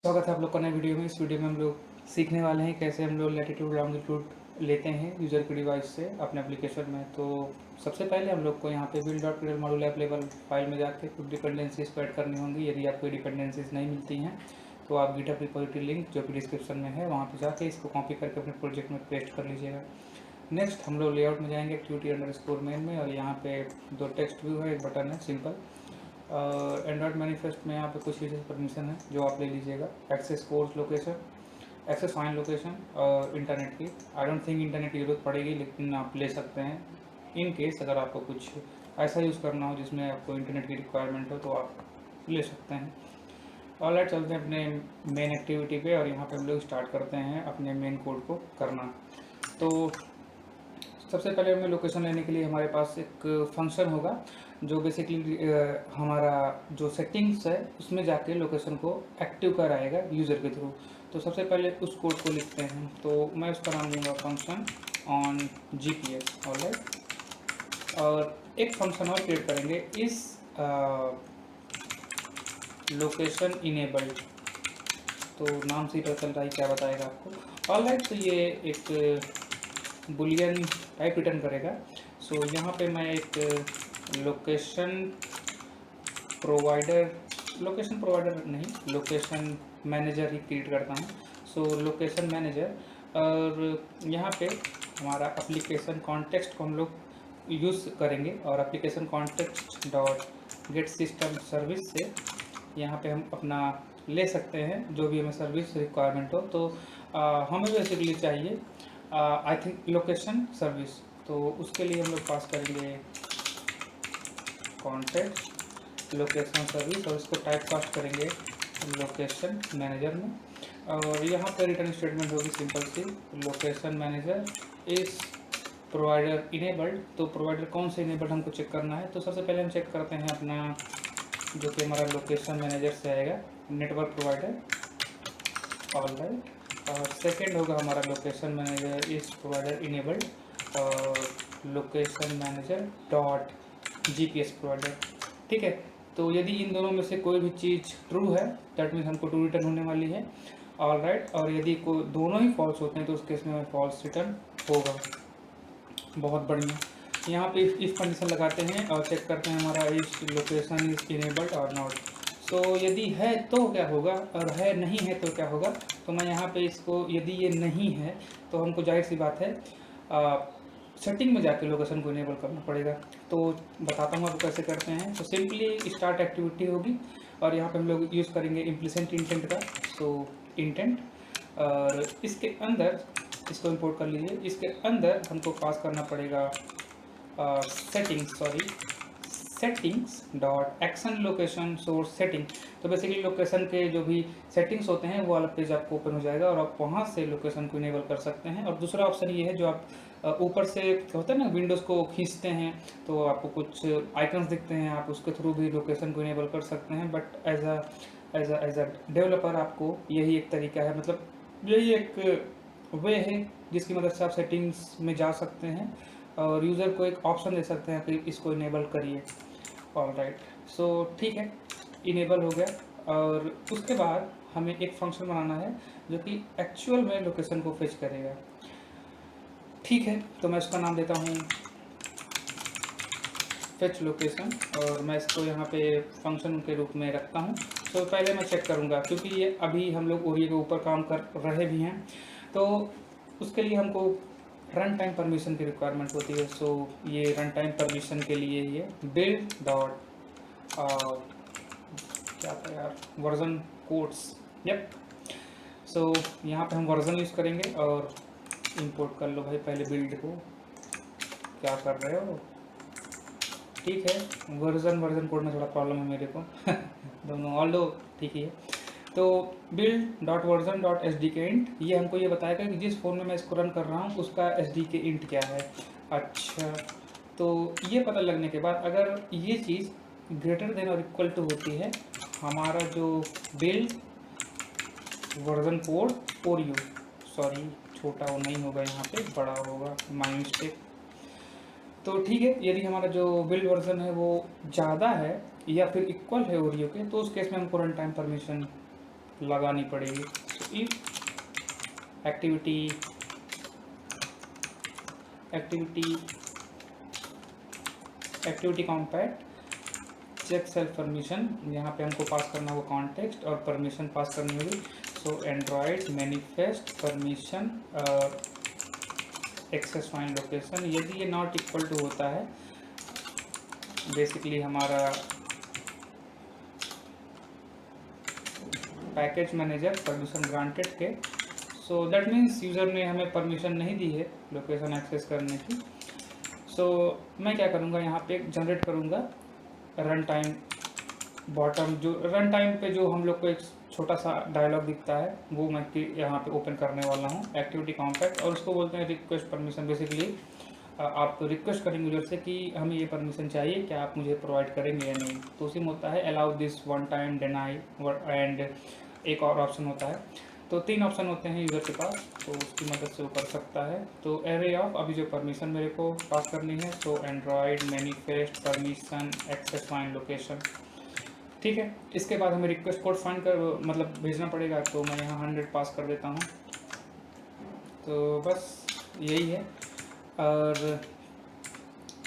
स्वागत है आप लोग का नए वीडियो में। इस वीडियो में हम लोग सीखने वाले हैं कैसे हम लोग लैटिट्यूड लॉन्गिट्यूड लेते हैं यूज़र की डिवाइस से अपने एप्लीकेशन में। तो सबसे पहले हम लोग को यहाँ पे build dot PDF module available file में जाके कुछ डिपेंडेंसीज को ऐड करनी होंगी। यदि आपको डिपेंडेंसीज नहीं मिलती हैं तो आप गिटहब रिपोजिटरी लिंक जो कि डिस्क्रिप्शन में है वहाँ पर जाके इसको कॉपी करके अपने प्रोजेक्ट में पेस्ट कर लीजिएगा। नेक्स्ट हम लोग लेआउट में जाएंगे activity_main में, और यहाँ पे दो टेक्स्ट व्यू है, एक बटन है सिंपल। एंड्रॉयड मैनिफेस्ट में यहाँ पे कुछ यूजर परमिशन है जो आप ले लीजिएगा। Access coarse location, access fine location और इंटरनेट की। आई डोंट थिंक इंटरनेट की जरूरत पड़ेगी, लेकिन आप ले सकते हैं इन केस अगर आपको कुछ ऐसा यूज़ करना हो जिसमें आपको इंटरनेट की रिक्वायरमेंट हो तो आप ले सकते हैं। ऑलराइट, चलते हैं अपने मेन एक्टिविटी पे और यहाँ पे हम लोग स्टार्ट करते हैं अपने मेन कोड को करना। तो सबसे पहले हमें लोकेशन लेने के लिए हमारे पास एक फंक्शन होगा जो बेसिकली हमारा जो सेटिंग्स है उसमें जाके लोकेशन को एक्टिव कराएगा यूज़र के थ्रू। तो सबसे पहले उस कोड को लिखते हैं, तो मैं उसका नाम दूंगा फंक्शन ऑन जीपीएस। ऑलराइट, और एक फंक्शन और क्रिएट करेंगे इस लोकेशन इनेबल्ड। तो नाम से ही पता चल रहा है क्या बताएगा आपको। ऑलराइट, तो ये एक बुलियन टाइप रिटर्न करेगा। सो यहाँ पे मैं एक लोकेशन प्रोवाइडर नहीं, लोकेशन मैनेजर ही क्रिएट करता हूँ। सो लोकेशन मैनेजर, और यहाँ पे हमारा एप्लीकेशन कॉन्टेक्स्ट को हम लोग यूज़ करेंगे, और application context dot gate system service से यहाँ पे हम अपना ले सकते हैं जो भी हमें सर्विस रिक्वायरमेंट हो। तो हमें बेसिकली चाहिए आई थिंक लोकेशन सर्विस। तो उसके लिए हम लोग पास करेंगे कॉन्टेक्स्ट लोकेशन सर्विस और इसको टाइप कास्ट करेंगे लोकेशन मैनेजर में। और यहाँ पर रिटर्न स्टेटमेंट होगी सिंपल सी, लोकेशन मैनेजर इस प्रोवाइडर इनेबल्ड। तो प्रोवाइडर कौन से इनेबल्ड हमको चेक करना है, तो सबसे पहले हम चेक करते हैं अपना जो कि हमारा लोकेशन मैनेजर से आएगा, नेटवर्क प्रोवाइडर। ऑलराइट, और सेकेंड होगा हमारा लोकेशन मैनेजर इस प्रोवाइडर इनेबल्ड और location manager dot GPS provider. ठीक है, तो यदि इन दोनों में से कोई भी चीज़ ट्रू है दैट मीन्स हमको ट्रू रिटर्न होने वाली है। ऑलराइट, और यदि कोई दोनों ही फॉल्स होते हैं तो उस केस में हमें फॉल्स रिटर्न होगा। बहुत बढ़िया, यहाँ पे इफ कंडीशन लगाते हैं और चेक करते हैं हमारा इस लोकेशन इज इनेबल्ड और नॉट। तो यदि है तो क्या होगा और है नहीं है तो क्या होगा। तो मैं यहाँ पे इसको, यदि ये नहीं है तो हमको जाहिर सी बात है सेटिंग में जाके लोकेशन को इनेबल करना पड़ेगा। तो बताता हूँ आपको कैसे करते हैं। तो सिंपली स्टार्ट एक्टिविटी होगी और यहाँ पे हम लोग यूज़ करेंगे इम्प्लिसेंट इंटेंट का। सो इंटेंट, और इसके अंदर इसको इंपोर्ट कर लीजिए। इसके अंदर हमको पास करना पड़ेगा settings dot action location source setting. तो बेसिकली लोकेशन के जो भी सेटिंग्स होते हैं वो वाला पेज आपको ओपन हो जाएगा और आप वहाँ से लोकेशन को इनेबल कर सकते हैं। और दूसरा ऑप्शन ये है जो आप ऊपर से होता है ना, विंडोज़ को खींचते हैं तो आपको कुछ आइकन्स दिखते हैं, आप उसके थ्रू भी लोकेशन को इनेबल कर सकते हैं। बट एज अ डेवलपर आपको यही एक तरीका है, मतलब यही एक वे है जिसकी मदद से आप सेटिंग्स में जा सकते हैं और यूज़र को एक ऑप्शन दे सकते हैं कि इसको इनेबल करिए। ऑलराइट, सो ठीक है, इनेबल हो गया। और उसके बाद हमें एक फंक्शन बनाना है जो कि एक्चुअल में लोकेशन को फेच करेगा। ठीक है, तो मैं इसका नाम देता हूँ फेच लोकेशन, और मैं इसको यहाँ पे फंक्शन के रूप में रखता हूँ। तो पहले मैं चेक करूँगा क्योंकि ये अभी हम लोग ओरियो के ऊपर काम कर रहे भी हैं, तो उसके लिए हमको रन टाइम परमिशन की रिक्वायरमेंट होती है। सो ये रन टाइम परमिशन के लिए ये बिल्ड डॉट क्या था यार, वर्जन कोड्स। यप, सो यहाँ पे हम वर्जन यूज़ करेंगे और इंपोर्ट कर लो भाई पहले बिल्ड को। क्या कर रहे हो, ठीक है, वर्जन कोड में थोड़ा प्रॉब्लम है मेरे को दोनों ऑल दो ठीक ही है। तो build dot version dot S D के इंट, ये हमको ये बताएगा कि जिस फ़ोन में मैं इसको रन कर रहा हूँ उसका एस डी के इंट क्या है। अच्छा, तो ये पता लगने के बाद अगर ये चीज़ ग्रेटर देन और इक्वल टू होती है, हमारा जो बिल्ड वर्जन कोड और यू, सॉरी छोटा वो नहीं होगा यहाँ पे, बड़ा होगा, माई मिस्टेक। तो ठीक है, यदि हमारा जो बिल्ड वर्जन है वो ज़्यादा है या फिर इक्वल है ओरियो के, तो उस केस में हमको रन टाइम परमिशन लगानी पड़ेगी। तो if activity compact check self permission, यहाँ पे हमको पास करना होगा कॉन्टेक्स्ट और परमिशन पास करनी होगी। So Android manifest permission access fine location, यदि ये नॉट इक्वल टू होता है बेसिकली हमारा पैकेज मैनेजर परमिशन ग्रांटेड के, सो दैट मीन्स यूज़र ने हमें परमिशन नहीं दी है लोकेशन एक्सेस करने की। सो मैं क्या करूँगा, यहाँ पे जनरेट करूँगा रन टाइम बॉटम, जो रन टाइम पे जो हम लोग को एक छोटा सा डायलॉग दिखता है वो मैं यहाँ पे ओपन करने वाला हूँ, एक्टिविटी कॉम्पैक्ट, और उसको बोलते हैं रिक्वेस्ट परमिशन। बेसिकली आप रिक्वेस्ट करेंगे यूजर से कि हमें ये परमिशन चाहिए, क्या आप मुझे प्रोवाइड करेंगे या नहीं। तो उसी में होता है allow this, one time, deny and एक और ऑप्शन होता है। तो 3 ऑप्शन होते हैं यूज़र के पास, तो उसकी मदद से वो कर सकता है। तो एरे ऑफ अभी जो परमिशन मेरे को पास करनी है, so Android manifest permission access fine location, ठीक है। इसके बाद हमें रिक्वेस्ट कोड फाइंड कर मतलब भेजना पड़ेगा, तो मैं यहाँ 100 पास कर देता हूँ। तो बस यही है। और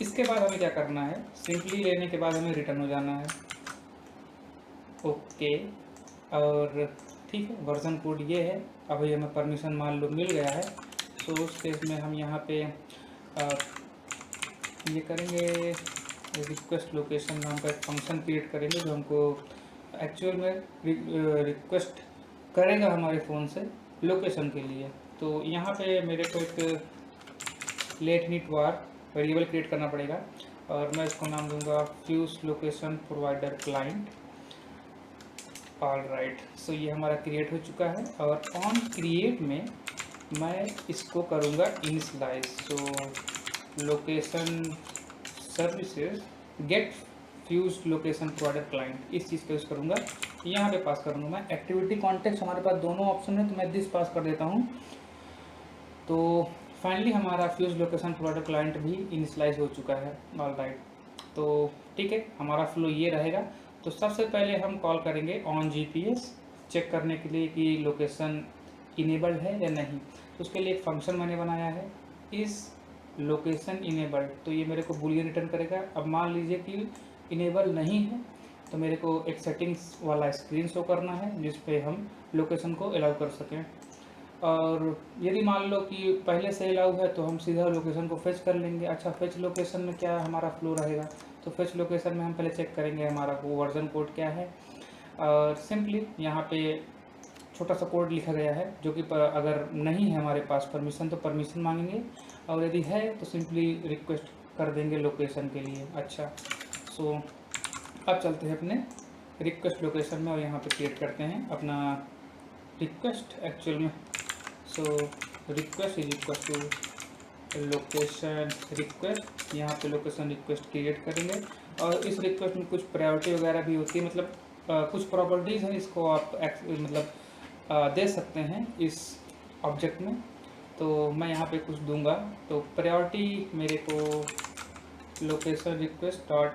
इसके बाद हमें क्या करना है, सिंपली लेने के बाद हमें रिटर्न हो जाना है, ओके। और ठीक है, वर्जन कोड ये है। अभी हमें परमिशन मान लो मिल गया है, तो उस केस में हम यहाँ पे ये करेंगे, रिक्वेस्ट लोकेशन नाम का एक फंक्शन क्रिएट करेंगे जो हमको एक्चुअल में रिक्वेस्ट करेगा हमारे फ़ोन से लोकेशन के लिए। तो यहाँ पे मेरे को एक late init var variable create करना पड़ेगा, और मैं इसको नाम दूंगा fused location provider client. All right, so ये हमारा क्रिएट हो चुका है, और ऑन क्रिएट में मैं इसको करूँगा initialize. So location services get fuse location provider client, इस चीज़ का यूज़ करूँगा। यहाँ पे पास करूँगा मैं एक्टिविटी कॉन्टेक्स्ट, हमारे पास दोनों ऑप्शन है, तो मैं दिस पास कर देता हूँ। तो फाइनली हमारा फ्यूज लोकेशन प्रोवाइडर क्लाइंट भी इनिशियलाइज हो चुका है। ऑल राइट, तो ठीक है, हमारा फ्लो ये रहेगा। तो सबसे पहले हम कॉल करेंगे ऑन जीपीएस चेक करने के लिए कि लोकेशन इनेबल्ड है या नहीं। तो उसके लिए एक फंक्शन मैंने बनाया है, इस लोकेशन इनेबल्ड, तो ये मेरे को बूलियन रिटर्न करेगा। अब मान लीजिए कि इनेबल नहीं है, तो मेरे को एक सेटिंग्स वाला स्क्रीन शो करना है जिस पे हम लोकेशन को अलाउ कर सकें। और यदि मान लो कि पहले से अलाउ है तो हम सीधा लोकेशन को फेच कर लेंगे। अच्छा, फेच लोकेशन में क्या हमारा फ्लो रहेगा, तो फेच लोकेशन में हम पहले चेक करेंगे हमारा वो वर्जन कोड क्या है, और सिंपली यहाँ पे छोटा सा कोड लिखा गया है जो कि अगर नहीं है हमारे पास परमिशन तो परमिशन मांगेंगे, और यदि है तो सिंपली रिक्वेस्ट कर देंगे लोकेशन के लिए। अच्छा, सो अब चलते हैं अपने रिक्वेस्ट लोकेशन में, और यहाँ पे क्रिएट करते हैं अपना रिक्वेस्ट एक्चुअल में। So request is equal to location request, यहाँ पे लोकेशन रिक्वेस्ट क्रिएट करेंगे, और इस रिक्वेस्ट में कुछ प्रायोरिटी वगैरह भी होती है, मतलब कुछ प्रॉपर्टीज़ हैं, इसको आप मतलब दे सकते हैं इस ऑब्जेक्ट में। तो मैं यहाँ पे कुछ दूंगा, तो प्रायोरिटी मेरे को location request dot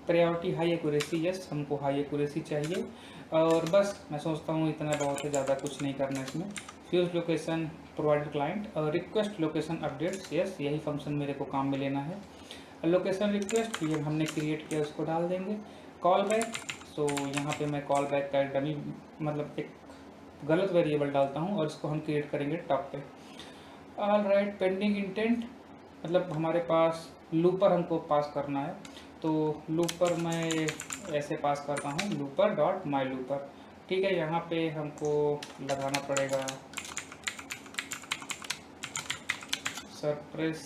priority high accuracy, yes हमको हाई एक्यूरेसी चाहिए, और बस मैं सोचता हूँ इतना बहुत है, ज़्यादा कुछ नहीं करना इसमें। फ्यूज लोकेशन प्रोवाइडर क्लाइंट और रिक्वेस्ट लोकेशन अपडेट्स, यस यही फंक्शन मेरे को काम में लेना है। लोकेशन रिक्वेस्ट ये हमने क्रिएट किया, उसको डाल देंगे। कॉल बैक, सो यहाँ पे मैं कॉल बैक का डमी मतलब एक गलत वेरिएबल डालता हूँ, और इसको हम क्रिएट करेंगे टॉप पे। ऑल राइट, पेंडिंग इंटेंट मतलब हमारे पास लूपर हमको पास करना है, तो लूपर मैं ऐसे पास करता हूँ लूपर डॉट माई लूपर, ठीक है। यहाँ पे हमको लगाना पड़ेगा सरप्रेस,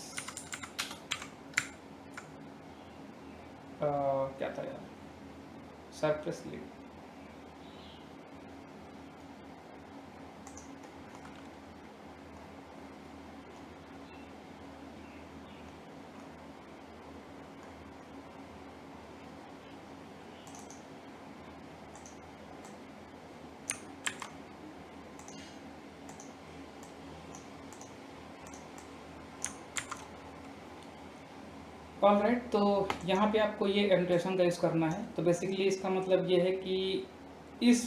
क्या था यार, सरप्रेस लीड। ऑल राइट, तो यहाँ पे आपको ये एनोटेशन का यूज़ करना है। तो बेसिकली इसका मतलब ये है कि इस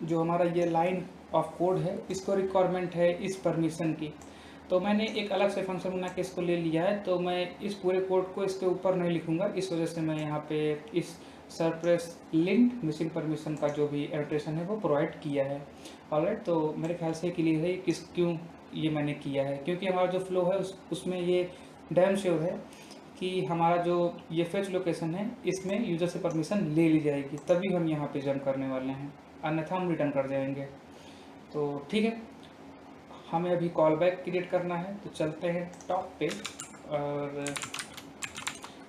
जो हमारा ये लाइन ऑफ कोड है इसको रिक्वायरमेंट है इस परमिशन की, तो मैंने एक अलग से फंक्शन बना के इसको ले लिया है। तो मैं इस पूरे कोड को इसके ऊपर नहीं लिखूंगा, इस वजह से मैं यहाँ पे इस सरप्रेस लिंक्ड मिसिंग परमिशन का जो भी एनोटेशन है वो प्रोवाइड किया है। ऑलराइट, तो मेरे ख्याल से क्लियर है क्यों ये मैंने किया है, क्योंकि हमारा जो फ्लो है उसमें ये डैम श्योर है कि हमारा जो ये फेच लोकेशन है इसमें यूज़र से परमिशन ले ली जाएगी, तभी हम यहाँ पे जंप करने वाले हैं, अन्यथा हम रिटर्न कर जाएंगे। तो ठीक है, हमें अभी कॉल बैक क्रिएट करना है, तो चलते हैं टॉप पे और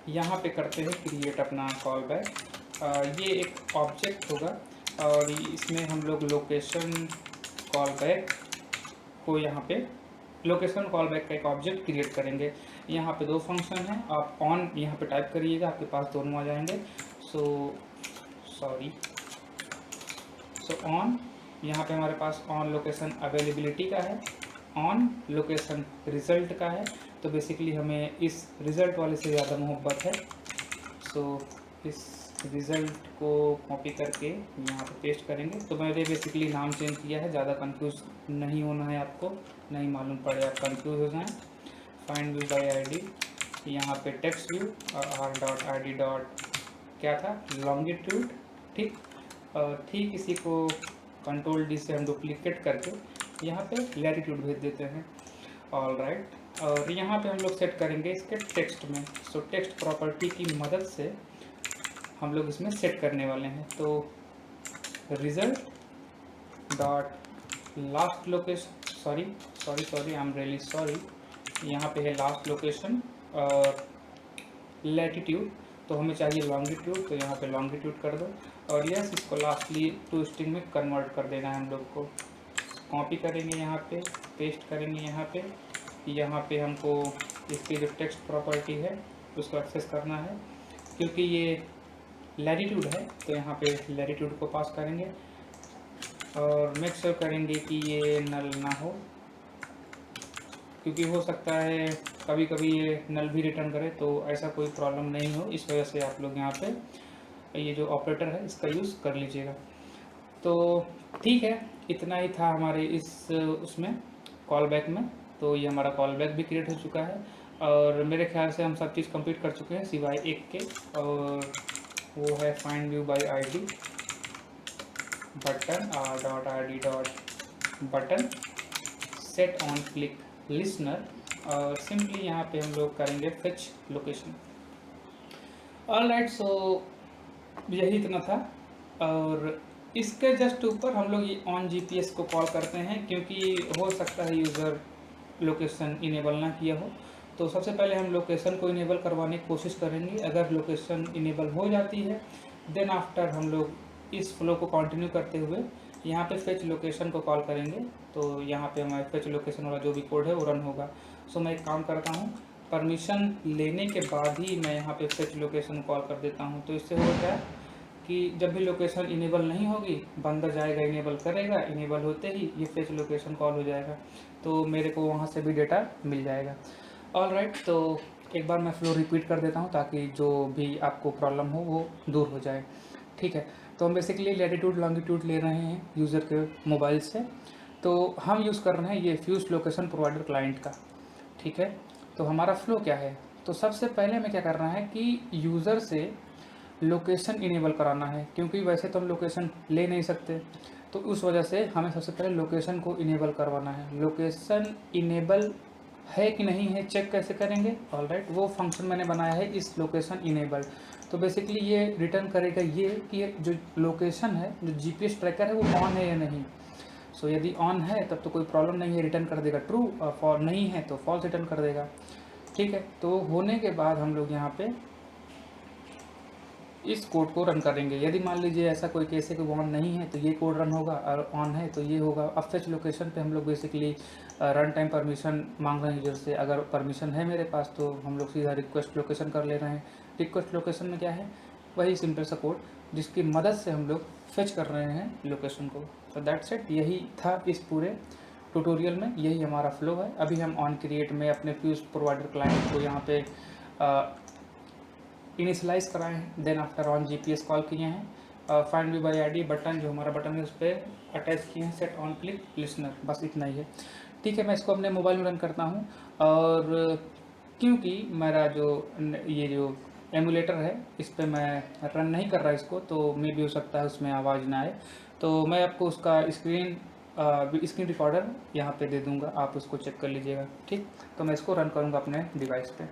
यहाँ पे करते हैं क्रिएट अपना कॉल बैक। ये एक ऑब्जेक्ट होगा और इसमें हम लोग लोकेशन कॉल बैक को यहाँ पे लोकेशन कॉल बैक का एक ऑब्जेक्ट क्रिएट करेंगे। यहाँ पे दो फंक्शन हैं, आप ऑन यहाँ पे टाइप करिएगा, आपके पास दोनों आ जाएंगे। सो ऑन, यहाँ पे हमारे पास ऑन लोकेशन अवेलेबिलिटी का है, ऑन लोकेशन रिज़ल्ट का है। तो बेसिकली हमें इस रिज़ल्ट वाले से ज़्यादा मोहब्बत है। सो इस रिज़ल्ट को कॉपी करके यहाँ पे पेस्ट करेंगे। तो मैंने बेसिकली नाम चेंज किया है, ज़्यादा कंफ्यूज नहीं होना है, आपको नहीं मालूम पड़े आप कंफ्यूज हो जाएं। फाइंड व्यू बाय आईडी, यहाँ पे text view R dot I D dot क्या था लॉन्गिट्यूड, ठीक। और ठीक इसी को कंट्रोल डी से हम डुप्लीकेट करके यहाँ पे लैटिट्यूड भेज देते हैं। ऑल राइट, और यहाँ पे हम लोग सेट करेंगे इसके टेक्स्ट में। सो टेक्स्ट प्रॉपर्टी की मदद से हम लोग इसमें सेट करने वाले हैं। तो result dot last location, sorry I am really sorry, यहाँ पे है लास्ट लोकेशन और लैटिट्यूड, तो हमें चाहिए लॉन्गिट्यूड, तो यहाँ पे लॉन्गिट्यूड कर दो। और यस, इसको लास्टली टू स्ट्रिंग में कन्वर्ट कर देना है हम लोग को। कॉपी करेंगे यहाँ पे, पेस्ट करेंगे यहाँ पे हमको इसकी जो टेक्स्ट प्रॉपर्टी है उसको एक्सेस करना है। क्योंकि ये लैटिट्यूड है तो यहाँ पे लैटिट्यूड को पास करेंगे और मेक श्योर करेंगे कि ये नल ना हो, क्योंकि हो सकता है कभी कभी ये नल भी रिटर्न करे, तो ऐसा कोई प्रॉब्लम नहीं हो, इस वजह से आप लोग यहाँ पे ये जो ऑपरेटर है इसका यूज़ कर लीजिएगा। तो ठीक है, इतना ही था हमारे इस उसमें कॉल बैक में। तो ये हमारा कॉल बैक भी क्रिएट हो चुका है और मेरे ख्याल से हम सब चीज़ कंप्लीट कर चुके हैं सिवाय एक के, और वो है find view bye ID button R dot I D dot button set on click listener, और सिंपली यहाँ पे हम लोग करेंगे फेच लोकेशन। ऑल राइट, सो यही इतना था। और इसके जस्ट ऊपर हम लोग ये ऑन जीपीएस को कॉल करते हैं, क्योंकि हो सकता है यूज़र लोकेशन इनेबल ना किया हो। तो सबसे पहले हम लोकेशन को इनेबल करवाने की कोशिश करेंगे। अगर लोकेशन इनेबल हो जाती है देन आफ्टर हम लोग इस फ्लो को कंटिन्यू करते हुए यहाँ पे फेच लोकेशन को कॉल करेंगे। तो यहाँ पे हमारे फेच लोकेशन वाला जो भी कोड है वो रन होगा। सो मैं एक काम करता हूँ, परमिशन लेने के बाद ही मैं यहाँ पे फेच लोकेशन कॉल कर देता हूँ। तो इससे हो क्या कि जब भी लोकेशन इनेबल नहीं होगी बंदा जाएगा इनेबल करेगा, इनेबल होते ही ये फेच लोकेशन कॉल हो जाएगा, तो मेरे को वहाँ से भी डेटा मिल जाएगा। ऑल राइट, तो एक बार मैं फ्लो रिपीट कर देता हूँ ताकि जो भी आपको प्रॉब्लम हो वो दूर हो जाए। ठीक है, तो हम बेसिकली लैटिट्यूड लॉन्गिट्यूड ले रहे हैं यूज़र के मोबाइल से। तो हम यूज़ कर रहे हैं ये फ्यूज लोकेशन प्रोवाइडर क्लाइंट का। ठीक है, तो हमारा फ्लो क्या है, तो सबसे पहले हमें क्या करना है कि यूज़र से लोकेशन इनेबल कराना है, क्योंकि वैसे तो हम लोकेशन ले नहीं सकते, तो उस वजह से हमें सबसे पहले लोकेशन को इनेबल करवाना है। लोकेशन इनेबल है कि नहीं है चेक कैसे करेंगे, ऑल राइट, वो फंक्शन मैंने बनाया है इस लोकेशन इनेबल। तो बेसिकली ये रिटर्न करेगा ये कि जो लोकेशन है, जो जीपीएस ट्रैकर है वो ऑन है या नहीं। सो यदि ऑन है तब तो कोई प्रॉब्लम नहीं है, रिटर्न कर देगा ट्रू, और फॉर नहीं है तो फॉल्स रिटर्न कर देगा। ठीक है, तो होने के बाद हम लोग यहाँ पे इस कोड को रन करेंगे। यदि मान लीजिए ऐसा कोई केस है कि वो ऑन नहीं है तो ये कोड रन होगा, और ऑन है तो ये होगा। अब फेच लोकेशन पे हम लोग बेसिकली रन टाइम परमिशन मांग रहे हैं यूजर से। अगर परमिशन है मेरे पास तो हम लोग सीधा रिक्वेस्ट लोकेशन कर ले रहे हैं। रिक्वेस्ट लोकेशन में क्या है, वही सिंपल सा कोड जिसकी मदद से हम लोग फेच कर रहे हैं लोकेशन को। तो दैट्स इट, यही था इस पूरे ट्यूटोरियल में, यही हमारा फ्लो है। अभी हम ऑन क्रिएट में अपने फ्यूज प्रोवाइडर क्लाइंट को यहाँ पे इनिशलाइज कराए हैं, then after on GPS call किए हैं। Find we by ID button, जो हमारा बटन है उस पर अटैच किए हैं, सेट ऑन क्लिक लिसनर, बस इतना ही है। ठीक है, मैं इसको अपने मोबाइल में रन करता हूँ। और क्योंकि मेरा जो ये जो एमुलेटर है इस पर मैं रन नहीं कर रहा इसको, तो मे भी हो सकता है उसमें आवाज़ ना आए। तो मैं आपको उसका स्क्रीन रिकॉर्डर यहाँ पे दे दूँगा, आप उसको चेक कर लीजिएगा। ठीक, तो मैं इसको रन करूँगा अपने डिवाइस पे।